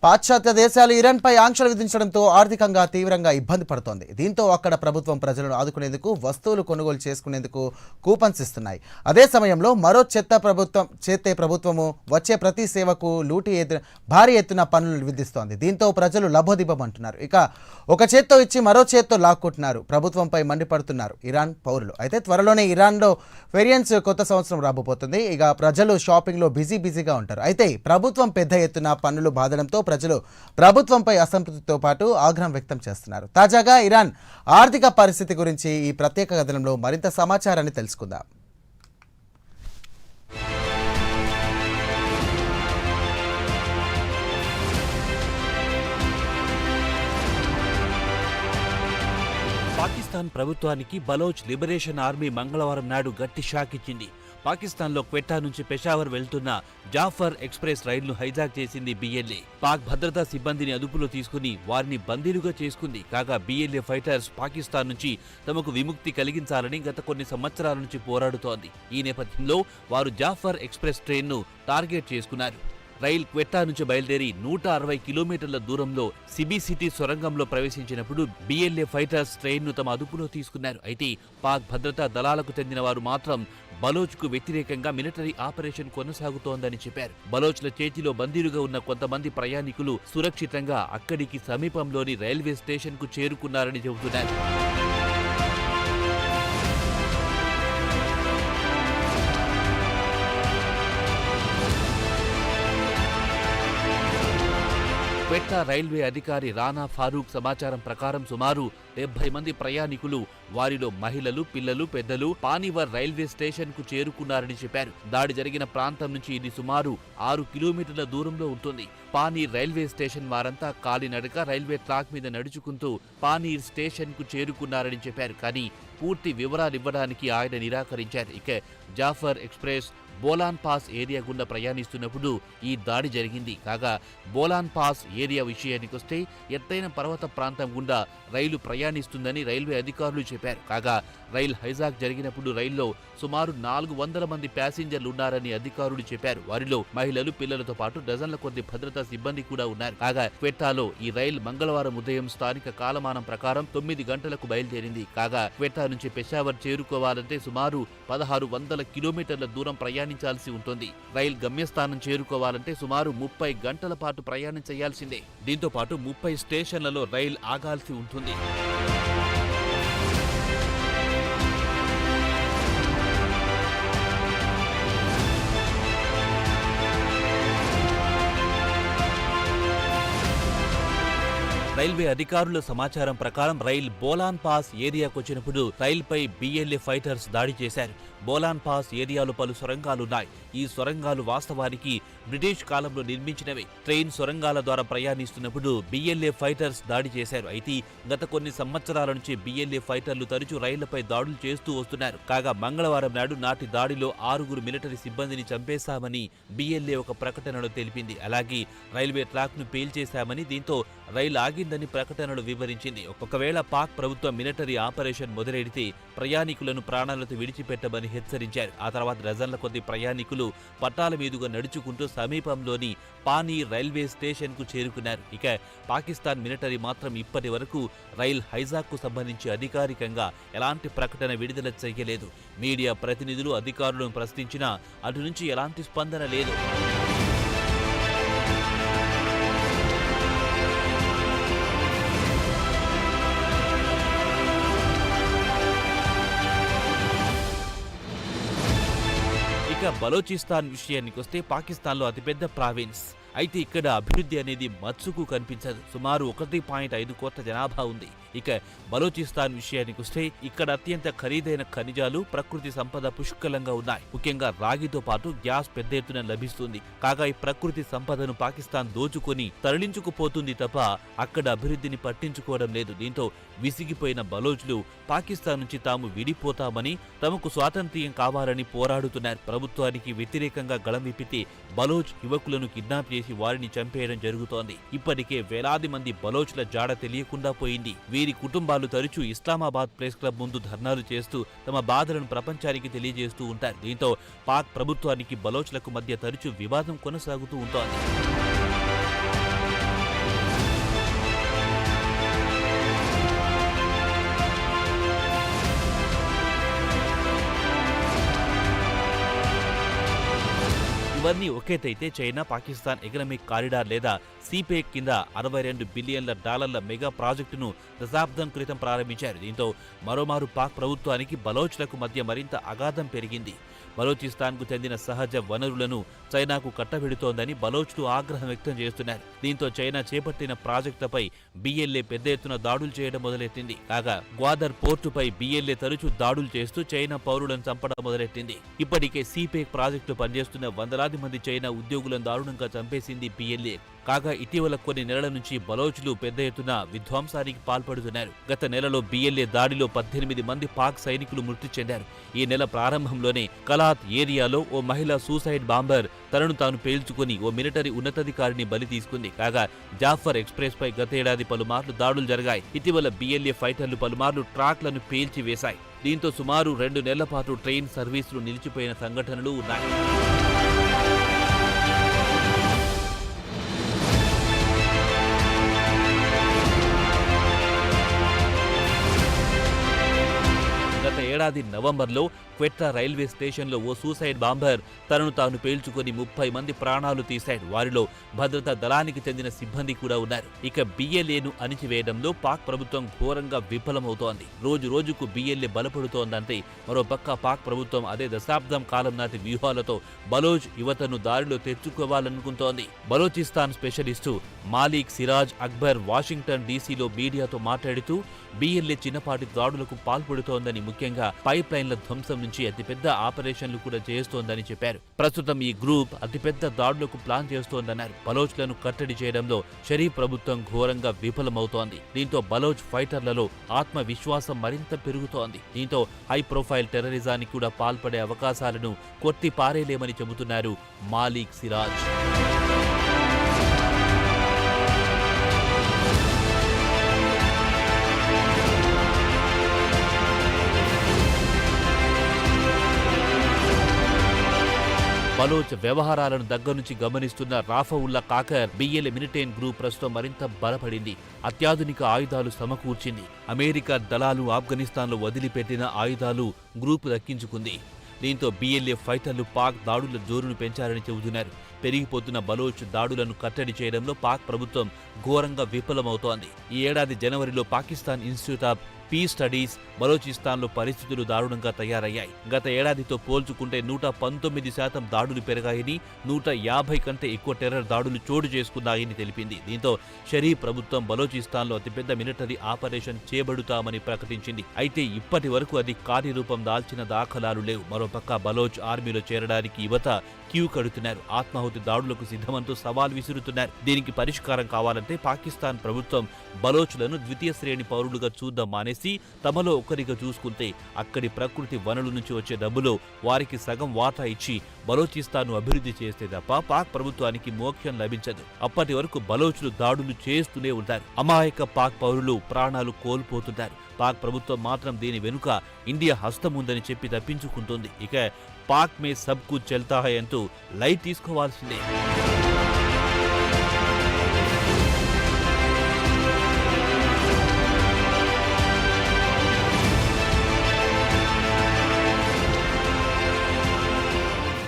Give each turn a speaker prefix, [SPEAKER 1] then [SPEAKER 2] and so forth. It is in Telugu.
[SPEAKER 1] పాశ్చాత్య దేశాలు ఇరాన్పై ఆంక్షలు విధించడంతో ఆర్థికంగా తీవ్రంగా ఇబ్బంది పడుతోంది. దీంతో అక్కడ ప్రభుత్వం ప్రజలను ఆదుకునేందుకు వస్తువులు కొనుగోలు చేసుకునేందుకు కూపన్స్ ఇస్తున్నాయి. అదే సమయంలో మరో ప్రభుత్వము వచ్చే ప్రతి సేవకు భారీ ఎత్తున పన్నులు విధిస్తోంది. దీంతో ప్రజలు లబోదిబమంటున్నారు. ఇక ఒక చేత్తో ఇచ్చి మరో చేత్తో లాక్కుంటున్నారు. ప్రభుత్వంపై మండిపడుతున్నారు ఇరాన్ పౌరులు. అయితే త్వరలోనే ఇరాన్లో వేరియన్స్ కొత్త సంవత్సరం రాబోతోంది. ఇక ప్రజలు షాపింగ్లో బిజీగా ఉంటారు. అయితే ప్రభుత్వం పెద్ద ఎత్తున పన్నులు బాధడంతో ప్రజలు ప్రభుత్వంపై అసంతృప్తితో పాటు ఆగ్రహం వ్యక్తం చేస్తున్నారు. తాజాగా ఇరాన్ ఆర్థిక పరిస్థితి గురించి ఈ ప్రత్యేక కథనంలో మరింత సమాచారాన్ని తెలుసుకుందాం.
[SPEAKER 2] పాకిస్తాన్ ప్రభుత్వానికి బలోచ్ లిబరేషన్ ఆర్మీ మంగళవారం నాడు గట్టి షాక్ ఇచ్చింది. పాకిస్తాన్లో క్వెట్టా నుంచి పెషావర్ వెళ్తున్న జాఫర్ ఎక్స్ప్రెస్ రైలును హైజాక్ చేసింది బిఎల్ఏ. పాక్ భద్రతా సిబ్బందిని అదుపులో తీసుకుని వారిని బందీలుగా చేసుకుంది. కాగా బిఎల్ఏ ఫైటర్స్ పాకిస్తాన్ నుంచి తమకు విముక్తి కలిగించాలని గత కొన్ని సంవత్సరాల నుంచి పోరాడుతోంది. ఈ నేపథ్యంలో వారు జాఫర్ ఎక్స్ప్రెస్ ట్రైన్ను టార్గెట్ చేసుకున్నారు. రైల్ క్వెట్టా నుంచి బయలుదేరి 160 కిలోమీటర్ల దూరంలో సిబీ సిటీ సొరంగంలో ప్రవేశించినప్పుడు బిఎల్ఏ ఫైటర్స్ ట్రైన్ను తమ అదుపులో తీసుకున్నారు. అయితే పాక్ భద్రతా దళాలకు చెందిన వారు మాత్రం బలోచ్కు వ్యతిరేకంగా మిలిటరీ ఆపరేషన్ కొనసాగుతోందని చెప్పారు. బలోచ్ల చేతిలో బందీలుగా ఉన్న కొంతమంది ప్రయాణికులు సురక్షితంగా అక్కడికి సమీపంలోని రైల్వే స్టేషన్కు చేరుకున్నారని చెబుతున్నారు. క్వెట్టా రైల్వే అధికారి రానా ఫారూక్ సమాచారం ప్రకారం సుమారు 70 మంది ప్రయాణికులు, వారిలో మహిళలు, పిల్లలు, పెద్దలు పానీవర్ రైల్వే స్టేషన్ కు చేరుకున్నారని చెప్పారు. దాడి జరిగిన ప్రాంతం నుంచి ఇది సుమారు 6 కిలోమీటర్ల దూరంలో ఉంటుంది. పానీర్ రైల్వే స్టేషన్ వారంతా కాలినడక రైల్వే ట్రాక్ మీద నడుచుకుంటూ పానీర్ స్టేషన్ కు చేరుకున్నారని చెప్పారు. కానీ పూర్తి వివరాలు ఇవ్వడానికి ఆయన నిరాకరించారు. ఇక Jaffar Express Bolan pass area గుండా ప్రయాణిస్తున్నప్పుడు ఈ దాడి జరిగింది. కాగా బోలాన్ పాస్ ఏరియా విషయానికొస్తే ఎత్తైన పర్వత ప్రాంతం గుండా రైలు ప్రయాణిస్తుందని రైల్వే అధికారులు చెప్పారు. కాగా రైల్ హైజాక్ జరిగినప్పుడు రైల్లో సుమారు 400 మంది ప్యాసింజర్లు ఉన్నారని అధికారులు చెప్పారు. వారిలో మహిళలు, పిల్లలతో పాటు డజన్ల కొద్ది భద్రతా సిబ్బంది కూడా ఉన్నారు. కాగా క్వెట్టాలో ఈ రైలు మంగళవారం ఉదయం స్థానిక కాలమానం ప్రకారం 9 గంటలకు బయలుదేరింది. కాగా క్వెట్టా నుంచి పెషావర్ చేరుకోవాలంటే సుమారు 1600 కిలోమీటర్ల దూరం ప్రయాణించాల్సి ఉంటుంది. రైలు గమ్యస్థానం చేరుకోవాలంటే సుమారు 30 గంటల పాటు ప్రయాణం చేయాల్సిందే. దీంతో పాటు 30 స్టేషన్లలో రైలు ఆగాల్సి ఉంటుంది. రైల్వే అధికారుల సమాచారం ప్రకారం రైలు బోలాన్ పాస్ ఏరియాకు వచ్చినప్పుడు రైల్పై బిఎల్ఏ ఫైటర్స్ దాడి చేశారు. బోలాన్ పాస్ ఏరియాలో పలు సొరంగాలున్నాయి. ఈ సొరంగాలు వాస్తవానికి బ్రిటిష్ కాలంలో నిర్మించినవి. ట్రైన్ సొరంగాల ద్వారా ప్రయాణిస్తున్నప్పుడు బిఎల్ఏ ఫైటర్స్ దాడి చేశారు. అయితే గత కొన్ని సంవత్సరాల నుంచి బిఎల్ఏ ఫైటర్లు తరచూ రైళ్లపై దాడులు చేస్తూ వస్తున్నారు. కాగా మంగళవారం నాడు నాటి దాడిలో 6 మిలిటరీ సిబ్బందిని చంపేశామని బిఎల్ఏ ఒక ప్రకటనలో తెలిపింది. అలాగే రైల్వే ట్రాక్ ను పేల్చేశామని, దీంతో రైలు ఆగిందని ప్రకటనలు వివరించింది. ఒకవేళ పాక్ ప్రభుత్వం మిలిటరీ ఆపరేషన్ మొదలెడితే ప్రయాణికులను ప్రాణాలతో విడిచిపెట్టమని హెచ్చరించారు. ఆ తర్వాత డజన్ల కొద్ది ప్రయాణికులు పట్టాల మీదుగా నడుచుకుంటూ సమీపంలోని పానీర్ రైల్వే స్టేషన్ కు చేరుకున్నారు. ఇక పాకిస్తాన్ మిలిటరీ మాత్రం ఇప్పటి వరకు రైల్ హైజాక్ కు సంబంధించి అధికారికంగా ఎలాంటి ప్రకటన విడుదల చేయలేదు. మీడియా ప్రతినిధులు అధికారులను ప్రశ్నించినా అటు నుంచి ఎలాంటి స్పందన లేదు. ఇక బలోచిస్తాన్ విషయానికొస్తే పాకిస్తాన్లో అతిపెద్ద ప్రావిన్స్. అయితే ఇక్కడ అభివృద్ధి అనేది మచ్చుకు కనిపించదు. సుమారు 1.5 కోట్ల జనాభా ఉంది. ఇక బలోచిస్తాన్ విషయానికొస్తే ఇక్కడ అత్యంత ఖరీదైన ఖనిజాలు, ప్రకృతి సంపద పుష్కలంగా ఉన్నాయి. ముఖ్యంగా రాగితో పాటు గ్యాస్ పెద్ద ఎత్తున లభిస్తుంది. కాగా ఈ ప్రకృతి సంపదను పాకిస్తాన్ దోచుకొని తరలించుకుపోతుంది తప్ప అక్కడ అభివృద్ధిని పట్టించుకోవడం లేదు. దీంతో విసిగిపోయిన బలోచ్లు పాకిస్తాన్ నుంచి తాము విడిపోతామని, తమకు స్వాతంత్ర్యం కావాలని పోరాడుతున్నారు. ప్రభుత్వానికి వ్యతిరేకంగా గళం విప్పితే బలోచ్ యువకులను కిడ్నాప్ చేసి వారిని చంపేయడం జరుగుతోంది. ఇప్పటికే వేలాది మంది బలోచ్ల జాడ తెలియకుండా పోయింది. వీరి కుటుంబాలు తరచూ ఇస్లామాబాద్ ప్రెస్ క్లబ్ ముందు ధర్నాలు చేస్తూ తమ బాధలను ప్రపంచానికి తెలియజేస్తూ ఉంటారు. దీంతో పాక్ ప్రభుత్వానికి బలోచ్లకు మధ్య తరచూ వివాదం కొనసాగుతూ ఉంటోంది. ఇవన్నీ ఒకేతైతే చైనా పాకిస్తాన్ ఎకనామిక్ కారిడార్ లేదా సిపెక్ కింద $62 బిలియన్ల మెగా ప్రాజెక్టును దశాబ్దం క్రితం ప్రారంభించారు. దీంతో మరోమారు పాక్ ప్రభుత్వానికి బలోచ్లకు మధ్య మరింత అగాధం పెరిగింది. బలోచిస్తాన్కు చెందిన సహజ వనరులను చైనాకు కట్టబెడుతోందని బలోచ్లు ఆగ్రహం వ్యక్తం చేస్తున్నారు. దీంతో చైనా చేపట్టిన ప్రాజెక్టులపై బిఎల్ఏ పెద్ద ఎత్తున దాడులు చేయడం మొదలెట్టింది. కాగా గ్వాదర్ పోర్టుపై బిఎల్ఏ తరచూ దాడులు చేస్తూ చైనా పౌరులను చంపడం మొదలెట్టింది. ఇప్పటికే సిపెక్ ప్రాజెక్టులో పనిచేస్తున్న వందలాది మంది చైనా ఉద్యోగులను దారుణంగా చంపేసింది బిఎల్ఏ. కాగా ఇటీవల కొన్ని నెలల నుంచి బలోచ్లు పెద్ద ఎత్తున విధ్వంసానికి పాల్పడుతున్నారు. గత నెలలో బిఎల్ఏ దాడిలో 18 మంది పాక్ సైనికులు మృతి చెందారు. ఈ నెల ప్రారంభంలోనే కలాత్ ఏరియాలో ఓ మహిళా సూసైడ్ బాంబర్ తనను తాను పేల్చుకుని ఓ మిలిటరీ ఉన్నతాధికారిని బలి తీసుకుంది. కాగా జాఫర్ ఎక్స్ప్రెస్ పై గతేడాది పలుమార్లు దాడులు జరిగాయి. ఇటీవల బిఎల్ఏ ఫైటర్లు పలుమార్లు ట్రాక్లను పేల్చి వేశాయి. దీంతో సుమారు 2 నెలల పాటు ట్రైన్ సర్వీసులు నిలిచిపోయిన సంఘటనలు ఉన్నాయి. గత ఏడాది నవంబర్లో క్వెట్టా రైల్వే స్టేషన్లో ఓ సూసైడ్ బాంబర్ తనను తాను పేల్చుకుని 30 మంది ప్రాణాలు తీశాడు. వారిలో భద్రతా దళానికి చెందిన సిబ్బంది కూడా ఉన్నారు. ఇక బిఎల్ఏను అణిచివేయడంలో పాక్ ప్రభుత్వం ఘోరంగా విఫలమవుతోంది. రోజు రోజుకు బిఎల్ఏ బలపడుతోందంటే మరోపక్క పాక్ ప్రభుత్వం అదే దశాబ్దం కాలం నాటి వ్యూహాలతో బలోచ్ యువతను దారిలో తెచ్చుకోవాలనుకుంటోంది. బలోచిస్తాన్ స్పెషలిస్టు మాలిక్ సిరాజ్ అక్బర్ వాషింగ్టన్ డీసీలో మీడియాతో మాట్లాడుతూ బిఎల్ఏ చిన్నపాటి దాడులకు పాల్పడుతోందని, ముఖ్యంగా పైప్ లైన్ల ధ్వంసం నుంచి అతిపెద్ద ఆపరేషన్లు కూడా చేస్తోందని చెప్పారు. ప్రస్తుతం ఈ గ్రూప్ అతిపెద్ద దాడులకు ప్లాన్ చేస్తోందన్నారు. బలోచ్లను కట్టడి చేయడంలో షరీఫ్ ప్రభుత్వం ఘోరంగా విఫలమవుతోంది. దీంతో బలోచ్ ఫైటర్లలో ఆత్మవిశ్వాసం మరింత పెరుగుతోంది. దీంతో హై ప్రొఫైల్ టెర్రరిజానికి కూడా పాల్పడే అవకాశాలను కొట్టి పారేలేమని చెబుతున్నారు మాలిక్ సిరాజ్. బలోచ్ వ్యవహారాలను దగ్గర నుంచి గమనిస్తున్న రాఫవుల్లా కాకర్ బిఎల్ఏ మిలిటెంట్ గ్రూప్ ప్రస్తుతం మరింత బలపడింది. అత్యాధునిక ఆయుధాలు సమకూర్చింది. అమెరికా దళాలు ఆఫ్ఘనిస్తాన్లో వదిలిపెట్టిన ఆయుధాలు గ్రూప్ దక్కించుకుంది. దీంతో బిఎల్ఏ ఫైటర్లు పాక్ దాడుల జోరును పెంచారని చెబుతున్నారు. పెరిగిపోతున్న బలోచ్ దాడులను కట్టడి చేయడంలో పాక్ ప్రభుత్వం ఘోరంగా విఫలమవుతోంది. ఈ ఏడాది జనవరిలో Pakistan institute of peace studies బలోచిస్తాన్లో పరిస్థితులు దారుణంగా తయారయ్యాయి. గత ఏడాదితో పోల్చుకుంటే 119% దాడులు పెరిగాయని, 150 కంటే ఎక్కువ టెర్రర్ దాడులు చోటు చేసుకున్నాయని తెలిపింది. దీంతో షరీఫ్ ప్రభుత్వం బలోచిస్తాన్లో అతిపెద్ద మిలిటరీ ఆపరేషన్ చేపడుతామని ప్రకటించింది. అయితే ఇప్పటి వరకు అది కార్యరూపం దాల్చిన దాఖలాలు లేవు. మరోపక్క బలోచ్ ఆర్మీలో చేరడానికి యువత క్యూ కడుతున్నారు. ఆత్మాహుతి దాడులకు సిద్ధమంటూ సవాల్ విసురుతున్నారు. దీనికి పరిష్కారం కావాలంటే పాకిస్తాన్ ప్రభుత్వం బలోచ్లను ద్వితీయ శ్రేణి పౌరులుగా చూద్దాం మానేసి తమలో ఒకరిగా చూసుకుంటే అక్కడి ప్రకృతి వనరుల నుంచి వచ్చే డబ్బులో వారికి సగం వాటా ఇచ్చి బలోచిస్తాన్ను అభివృద్ధి చేస్తే తప్ప పాక్ ప్రభుత్వానికి మోక్షం లభించదు. అప్పటి వరకు బలోచ్లు దాడులు చేస్తూనే ఉంటారు. అమాయక పాక్ పౌరులు ప్రాణాలు కోల్పోతున్నారు. పాక్ ప్రభుత్వం మాత్రం దీని వెనుక ఇండియా హస్తం ఉందని చెప్పి తప్పించుకుంటుంది. ఇక పాక్ మే సబ్ కుచ్ చల్తా హై అంటూ లైట్ తీసుకోవాల్సిందే.